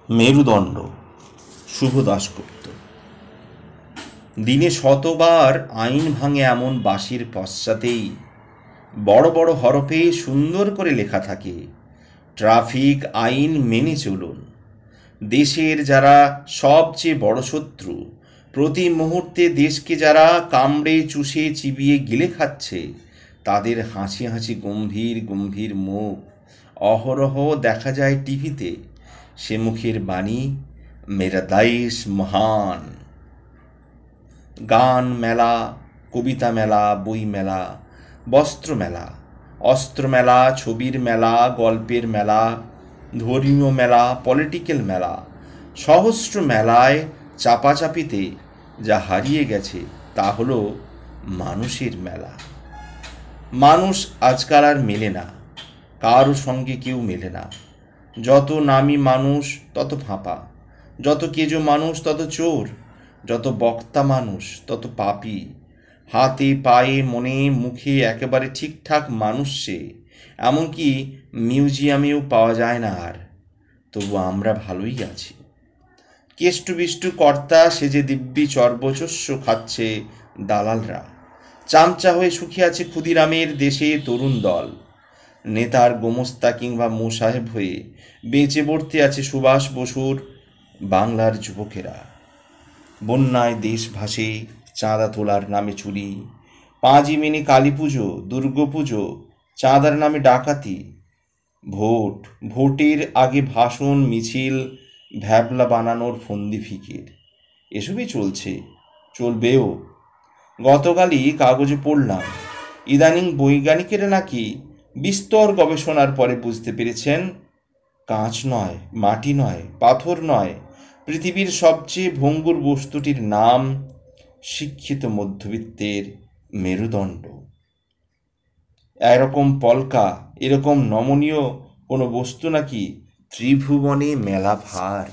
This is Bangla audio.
মেরুদণ্ড। শুভ দাশগুপ্ত। দিনে শতবার আইন ভাঙে এমন বাঁশির পশ্চাতেই বড় বড় হরফে সুন্দর করে লেখা থাকে, ট্রাফিক আইন মেনে চলুন। দেশের যারা সবচেয়ে বড় শত্রু, প্রতি মুহূর্তে দেশকে যারা কামড়ে চুষে চিবিয়ে গিলে খাচ্ছে, তাদের হাসি হাসি গম্ভীর গম্ভীর মুখ অহরহ দেখা যায় টিভিতে। সে মুখের বাণী, মেরা দেশ মহান। গান মেলা, কবিতা মেলা, বই মেলা, বস্ত্র মেলা, অস্ত্র মেলা, ছবির মেলা, গল্পের মেলা, ধর্মীয় মেলা, পলিটিক্যাল মেলা, সহস্র মেলায় চাপাচাপিতে যা হারিয়ে গেছে তা হলো মানুষের মেলা। মানুষ আজকাল আর মেলে না, কারো সঙ্গে কেউ মেলে না। যত নামী মানুষ তত ফাঁপা, যত কেজো মানুষ তত চোর, যত বক্তা মানুষ তত পাপী। হাতে পায়ে মনে মুখে একেবারে ঠিকঠাক মানুষ সে, এমনকি মিউজিয়ামেও পাওয়া যায় না আর। তবু আমরা ভালোই আছি। কেষ্টু বিষ্টু কর্তা সেজে দিব্যি চর্বচস্য খাচ্ছে দালালরা। চামচা হয়ে সুখী আছে ক্ষুদিরামের দেশে তরুণ দল। নেতার গোমস্তা কিংবা মোসাহেব হয়ে বেঁচে বর্তে আছে সুভাষ বসুর বাংলার যুবকেরা। বন্যায় দেশ ভাসে, চাঁদা তোলার নামে চুরি, পাঁজি মেনে কালী পুজো, দুর্গা পুজো, চাঁদার নামে ডাকাতি, ভোটের আগে ভাষণ মিছিল, ভ্যাবলা বানানোর ফন্দি ফিকির, এসবই চলছে, চলবেও। গতকালই কাগজে পড়লাম, ইদানিং বৈজ্ঞানিকেরা নাকি বিস্তর গবেষণার পরে বুঝতে পেরেছেন, কাঁচ নয়, মাটি নয়, পাথর নয়, পৃথিবীর সবচেয়ে ভঙ্গুর বস্তুটির নাম শিক্ষিত মধ্যবিত্তের মেরুদণ্ড। এরকম পলকা, এরকম নমনীয় কোনো বস্তু নাকি ত্রিভুবনে মেলা ভার।